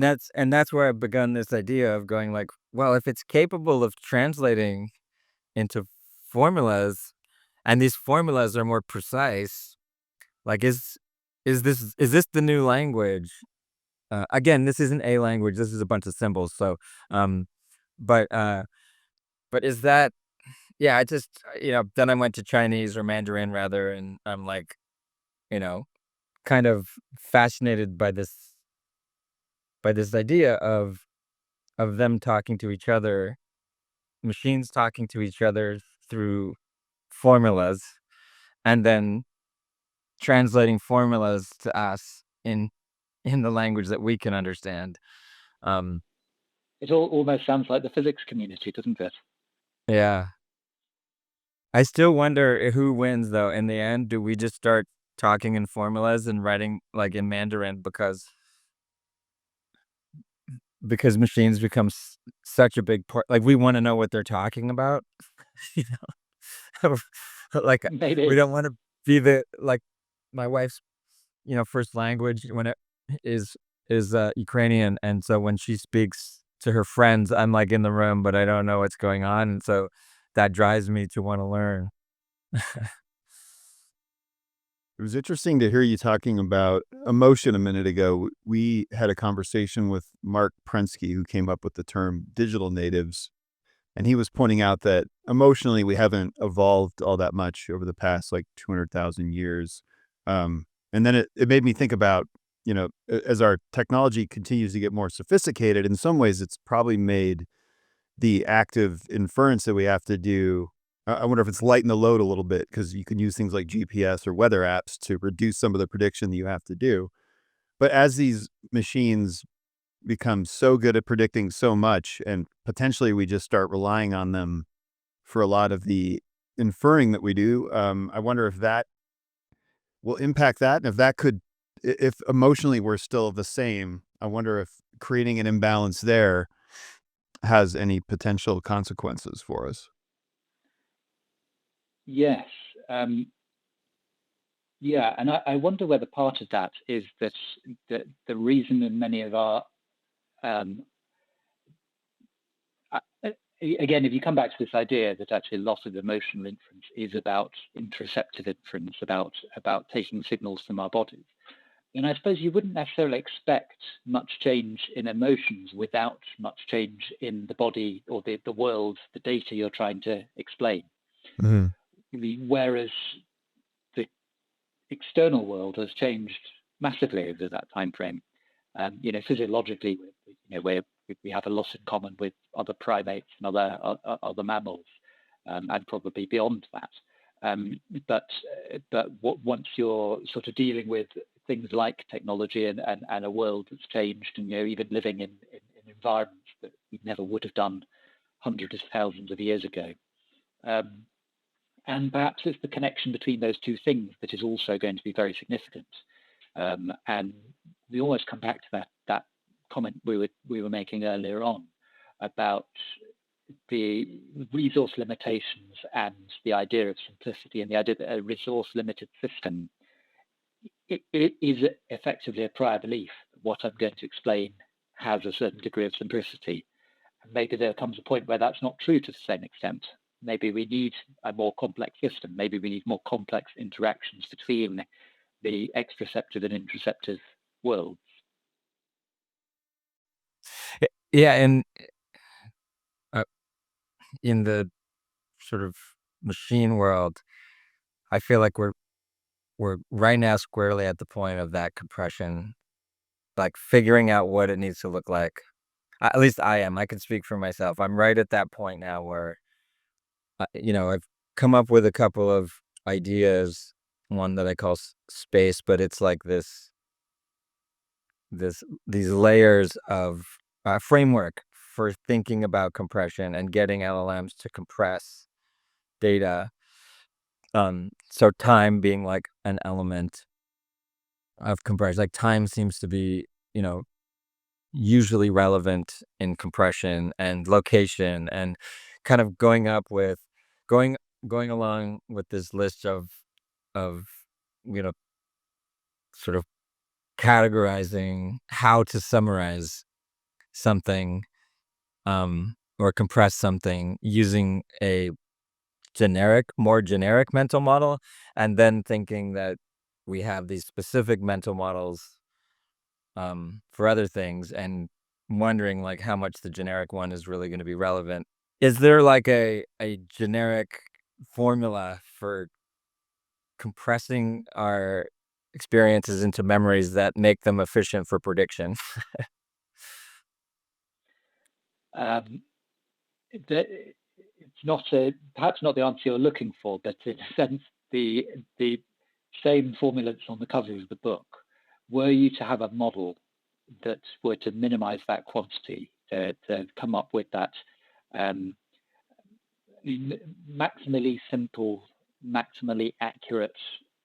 that's where I've begun this idea of going like, well, if it's capable of translating into formulas, and these formulas are more precise, like is this the new language? Again, this isn't a language. This is a bunch of symbols. So, um, but is that? Yeah, I just then I went to Chinese or Mandarin rather, and I'm like, you know, kind of fascinated by this idea of them talking to each other, machines talking to each other through formulas, and then translating formulas to us in the language that we can understand. Um, It almost sounds like the physics community, doesn't it? yeah. I still wonder who wins though in the end. Do we just start talking in formulas and writing like in Mandarin because machines become such a big part, like we want to know what they're talking about, you know? Like we Maybe. don't want to be the like my wife's first language when it is Ukrainian, and so when she speaks to her friends, I'm like in the room, but I don't know what's going on, and so that drives me to want to learn. It was interesting to hear you talking about emotion a minute ago. We had a conversation with Mark Prensky, who came up with the term digital natives. And he was pointing out that emotionally, we haven't evolved all that much over the past like 200,000 years. And then it made me think about, as our technology continues to get more sophisticated, in some ways, it's probably made the active inference that we have to do. I wonder if it's lightened the load a little bit because you can use things like GPS or weather apps to reduce some of the prediction that you have to do. But as these machines become so good at predicting so much, and potentially we just start relying on them for a lot of the inferring that we do, I wonder if that will impact that, and if that could, if emotionally we're still the same, I wonder if creating an imbalance there has any potential consequences for us. Yes. Yeah, and I wonder whether part of that is that the reason that many of our um, again, if you come back to this idea that actually loss of emotional inference is about interoceptive inference, about taking signals from our bodies, then I suppose you wouldn't necessarily expect much change in emotions without much change in the body or the world, the data you're trying to explain. Whereas the external world has changed massively over that time frame. Physiologically, we have a lot in common with other primates and other mammals, and probably beyond that. But once you're sort of dealing with things like technology and a world that's changed, and even living in environments that we never would have done hundreds of thousands of years ago, and perhaps it's the connection between those two things that is also going to be very significant. And we almost come back to that comment we were making earlier on about the resource limitations and the idea of simplicity, and the idea that a resource-limited system it is effectively a prior belief that what I'm going to explain has a certain degree of simplicity. And maybe there comes a point where that's not true to the same extent. Maybe we need a more complex system. Maybe we need more complex interactions between the extraceptive and intraceptive worlds. Yeah, and in the sort of machine world, I feel like we're right now squarely at the point of that compression, like figuring out what it needs to look like. At least I am. I can speak for myself. I'm right at that point now where, I've come up with a couple of ideas. One that I call space, but it's like these layers of framework for thinking about compression and getting LLMs to compress data. So time being like an element of compression. Like time seems to be, usually relevant in compression, and location, and kind of going along with this list of you know sort of categorizing how to summarize something, or compress something using a more generic mental model, and then thinking that we have these specific mental models for other things, and wondering like how much the generic one is really going to be relevant. Is there like a generic formula for compressing our experiences into memories that make them efficient for prediction? It's not perhaps not the answer you're looking for, but in a sense, the same formula that's on the cover of the book. Were you to have a model that were to minimize that quantity, to come up with that maximally simple, maximally accurate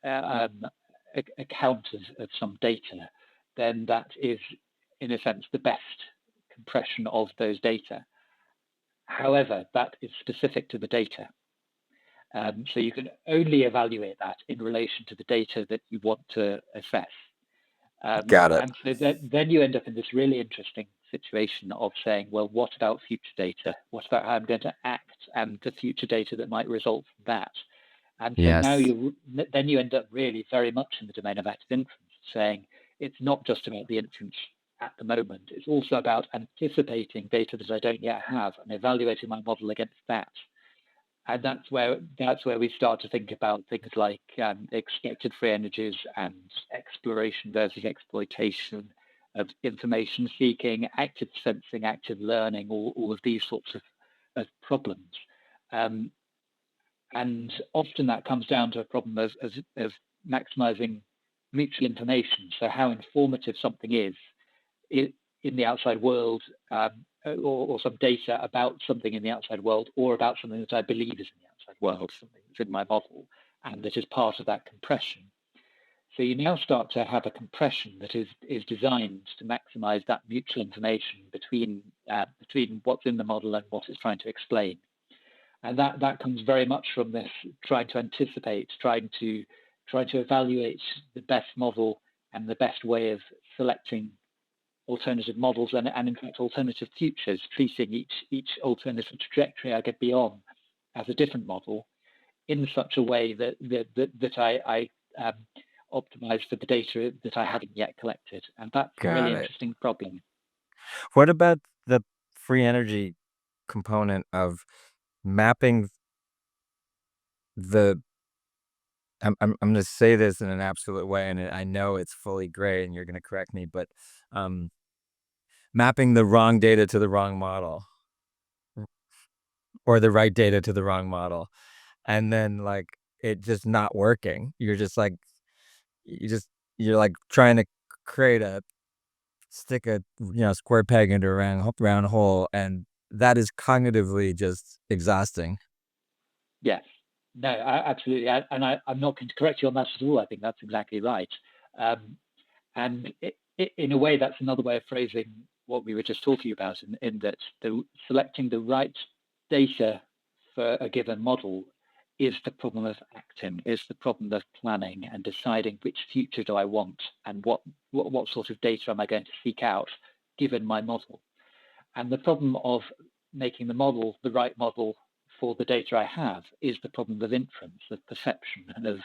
account of some data, then that is, in a sense, the best compression of those data. However, that is specific to the data. So you can only evaluate that in relation to the data that you want to assess. Got it. And so then you end up in this really interesting situation of saying, well, what about future data? What about how I'm going to act and the future data that might result from that? And so now you end up really very much in the domain of active inference, saying it's not just about the inference at the moment. It's also about anticipating data that I don't yet have and evaluating my model against that. And that's where we start to think about things like expected free energies and exploration versus exploitation of information seeking, active sensing, active learning, all of these sorts of problems. And often that comes down to a problem of maximizing mutual information. So how informative something is in the outside world, or some data about something in the outside world, or about something that I believe is in the outside world, something that's in my model, and that is part of that compression. So you now start to have a compression that is designed to maximize that mutual information between what's in the model and what it's trying to explain. And that comes very much from this trying to anticipate, trying to evaluate the best model and the best way of selecting alternative models and in fact alternative futures, treating each alternative trajectory I get beyond as a different model in such a way that I optimize for the data that I hadn't yet collected. And that's a Got really it. interesting problem. What about the free energy component of mapping the I'm gonna say this in an absolute way, and I know it's fully gray, and you're gonna correct me, but, um, mapping the wrong data to the wrong model, or the right data to the wrong model, and then, like, it just not working. You're just, like you just you're, like, trying to create a stick a, square peg into a round hole, and that is cognitively just exhausting. Yes. No, absolutely. I'm not going to correct you on that at all. I think that's exactly right. Um, and in a way, that's another way of phrasing what we were just talking about, in that selecting the right data for a given model is the problem of acting, is the problem of planning and deciding which future do I want, and what sort of data am I going to seek out given my model. And the problem of making the model the right model for the data I have is the problem of inference, of perception, and of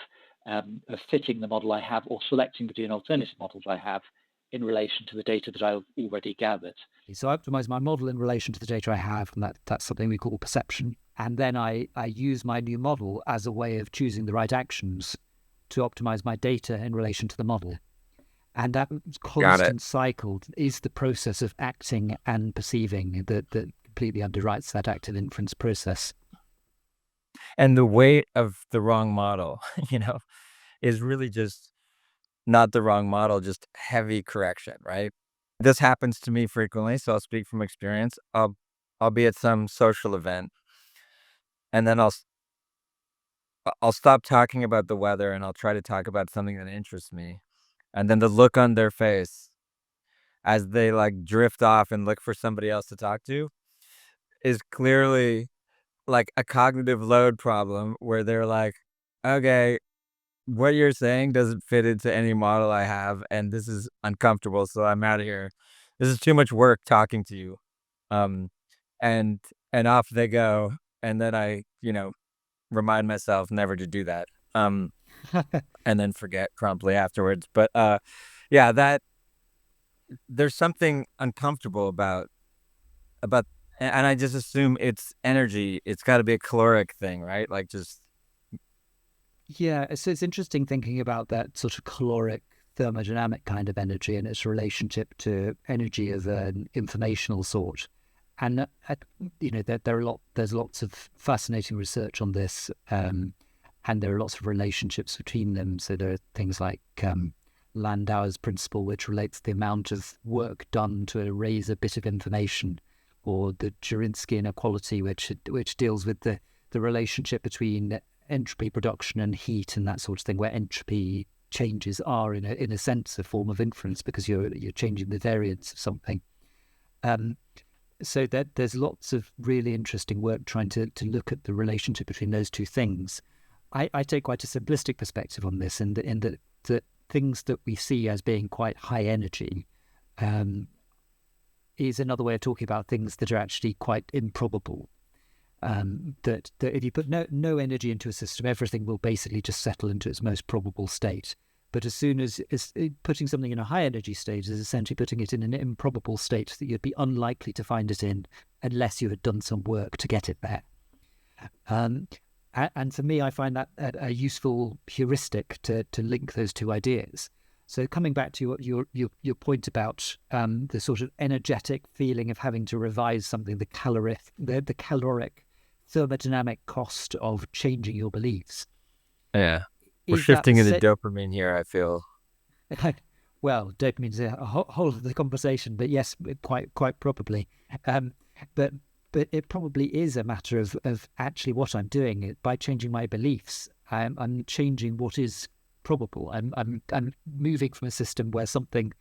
fitting the model I have, or selecting between alternative models I have in relation to the data that I've already gathered. So I optimize my model in relation to the data I have, and that's something we call perception. And then I use my new model as a way of choosing the right actions to optimize my data in relation to the model. And that constant cycle is the process of acting and perceiving that completely underwrites that active inference process. And the weight of the wrong model, is really just not the wrong model, just heavy correction, right? This happens to me frequently, so I'll speak from experience. I'll be at some social event, and then I'll stop talking about the weather, and I'll try to talk about something that interests me. And then the look on their face as they, like, drift off and look for somebody else to talk to is clearly, like, a cognitive load problem where they're like, "Okay, what you're saying doesn't fit into any model I have, and this is uncomfortable, so I'm out of here. This is too much work talking to you." Um, and off they go, and then I, remind myself never to do that, and then forget promptly afterwards. But, yeah, there's something uncomfortable about and I just assume it's energy. It's gotta be a caloric thing, right? Like, just Yeah, so it's interesting thinking about that sort of caloric thermodynamic kind of energy and its relationship to energy of an informational sort. And there's lots of fascinating research on this, and there are lots of relationships between them. So there are things like Landauer's principle, which relates the amount of work done to erase a bit of information, or the Jurinsky inequality, which deals with the relationship between entropy production and heat and that sort of thing, where entropy changes are in a sense a form of inference because you're changing the variance of something. So that there's lots of really interesting work trying to look at the relationship between those two things. I take quite a simplistic perspective on this, in that the things that we see as being quite high energy is another way of talking about things that are actually quite improbable. That if you put no energy into a system, everything will basically just settle into its most probable state. But as soon as putting something in a high energy state is essentially putting it in an improbable state that you'd be unlikely to find it in unless you had done some work to get it there. And for me, I find that a useful heuristic to link those two ideas. So coming back to your point about the sort of energetic feeling of having to revise something, the caloric thermodynamic cost of changing your beliefs. yeah. We're Is that shifting into dopamine here, I feel. Well, dopamine is a whole of the conversation, but yes, quite probably. But it probably is a matter of actually what I'm doing. By changing my beliefs, I'm changing what is probable. I'm moving from a system where something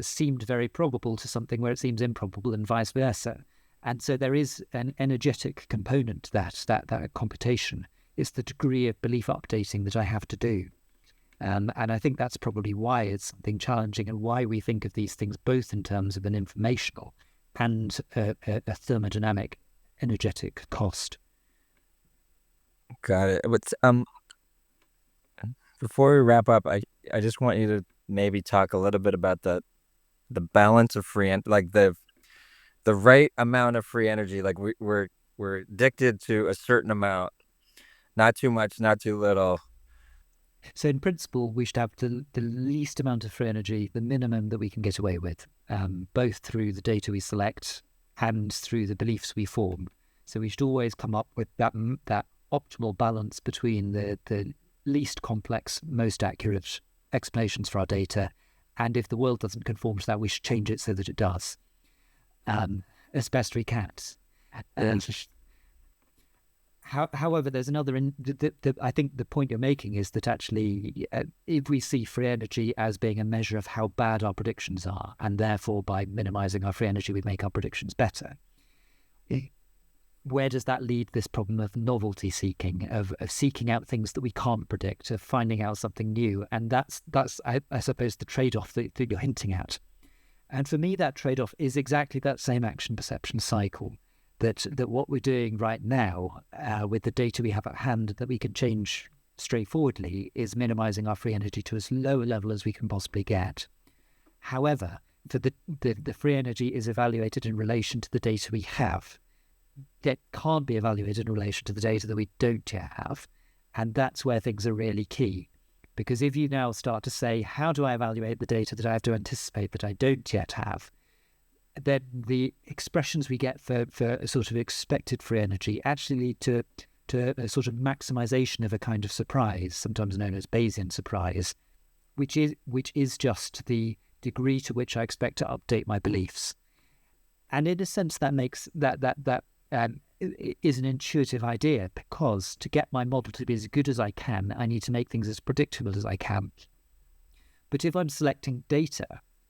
seemed very probable to something where it seems improbable, and vice versa. And so there is an energetic component to that computation. It's the degree of belief updating that I have to do. And I think that's probably why it's something challenging, and why we think of these things both in terms of an informational and a thermodynamic energetic cost. Got it. before we wrap up, I just want you to maybe talk a little bit about the balance of like the right amount of free energy. Like we're addicted to a certain amount, not too much, not too little. So in principle, we should have the least amount of free energy, the minimum that we can get away with, both through the data we select and through the beliefs we form. So we should always come up with that optimal balance between the least complex, most accurate explanations for our data. And if the world doesn't conform to that, we should change it so that it does, as best we can. However, there's another. I think the point you're making is that actually, if we see free energy as being a measure of how bad our predictions are, and therefore by minimizing our free energy, we make our predictions better, where does that lead this problem of novelty seeking, of seeking out things that we can't predict, of finding out something new? And that's I suppose the trade-off that you're hinting at. And for me, that trade-off is exactly that same action perception cycle. That what we're doing right now with the data we have at hand that we can change straightforwardly is minimizing our free energy to as low a level as we can possibly get. However, for the free energy is evaluated in relation to the data we have. It can't be evaluated in relation to the data that we don't yet have. And that's where things are really key. Because if you now start to say, how do I evaluate the data that I have to anticipate that I don't yet have? Then the expressions we get for a sort of expected free energy actually lead to a sort of maximization of a kind of surprise, sometimes known as Bayesian surprise, which is just the degree to which I expect to update my beliefs. And in a sense, that makes that is an intuitive idea, because to get my model to be as good as I can, I need to make things as predictable as I can. But if I'm selecting data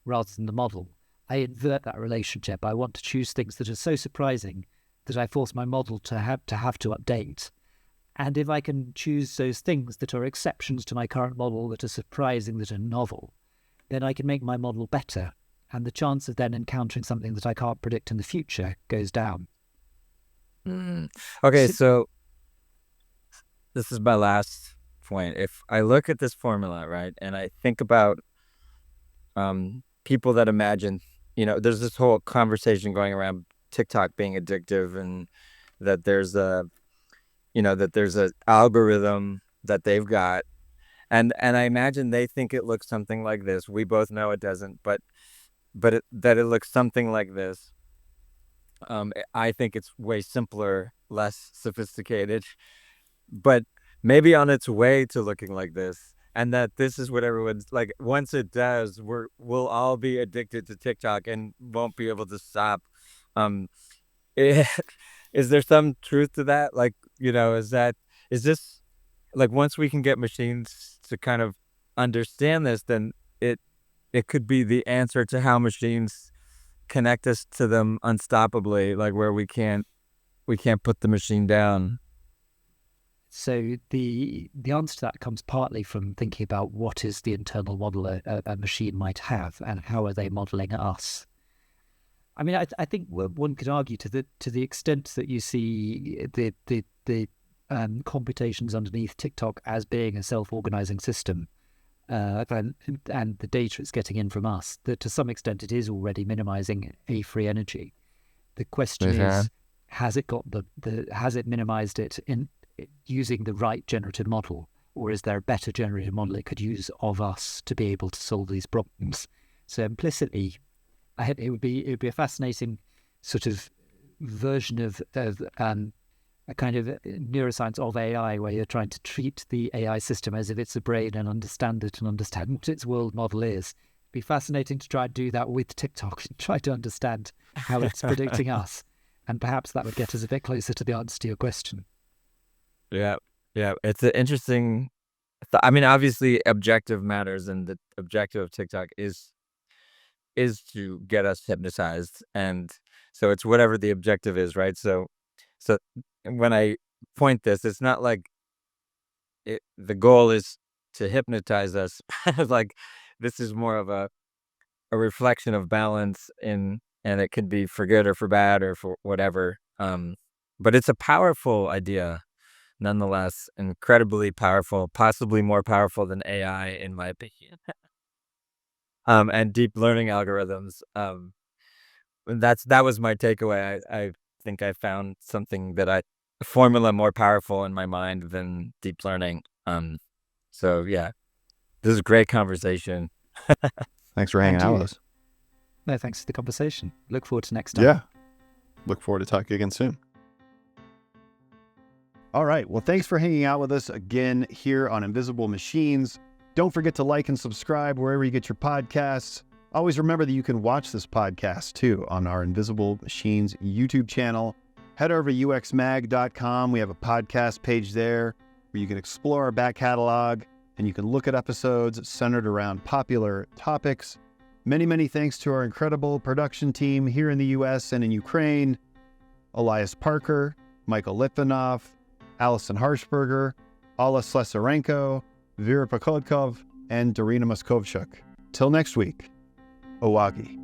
rather than the model, I invert that relationship. I want to choose things that are so surprising that I force my model to have to update. And if I can choose those things that are exceptions to my current model, that are surprising, that are novel, then I can make my model better. And the chance of then encountering something that I can't predict in the future goes down. Okay, so this is my last point. If I look at this formula, right, and I think about people that imagine, there's this whole conversation going around TikTok being addictive, and that there's a algorithm that they've got, and I imagine they think it looks something like this. We both know it doesn't, but that it looks something like this. I think it's way simpler, less sophisticated, but maybe on its way to looking like this. And that this is what everyone's like. Once it does, we'll all be addicted to TikTok and won't be able to stop. Is there some truth to that? Like, is this like, once we can get machines to kind of understand this, then it could be the answer to how machines connect us to them unstoppably, like where we can't put the machine down. So the answer to that comes partly from thinking about what is the internal model a machine might have, and how are they modeling us. I mean, I think one could argue to the extent that you see the computations underneath TikTok as being a self-organizing system, and the data it's getting in from us, that to some extent it is already minimizing a free energy. The question is, has it got has it minimized it in using the right generative model, or is there a better generative model it could use of us to be able to solve these problems? So implicitly, it would be a fascinating sort of version of a kind of neuroscience of AI, where you're trying to treat the AI system as if it's a brain and understand it and understand what its world model is. It'd be fascinating to try and do that with TikTok and try to understand how it's predicting us. And perhaps that would get us a bit closer to the answer to your question. Yeah. It's an interesting. I mean, obviously, objective matters, and the objective of TikTok is to get us hypnotized, and so it's whatever the objective is, right? So when I point this, it's not like the goal is to hypnotize us. Like, this is more of a reflection of balance, and it could be for good or for bad or for whatever. But it's a powerful idea. nonetheless incredibly powerful, possibly more powerful than AI in my opinion. And deep learning algorithms. That was my takeaway. I think I found something a formula more powerful in my mind than deep learning. So yeah, this is a great conversation. Thanks for hanging And out you. with us. No, thanks for the conversation. Look forward to next time. Yeah. Look forward to talking again soon. All right. Well, thanks for hanging out with us again here on Invisible Machines. Don't forget to like and subscribe wherever you get your podcasts. Always remember that you can watch this podcast too on our Invisible Machines YouTube channel. Head over to uxmag.com. We have a podcast page there where you can explore our back catalog and you can look at episodes centered around popular topics. Many, many thanks to our incredible production team here in the US and in Ukraine. Elias Parker, Michael Litvinov, Allison Harshberger, Alla Slesarenko, Vera Pokodkov, and Darina Moskovchuk. Till next week, Owagi.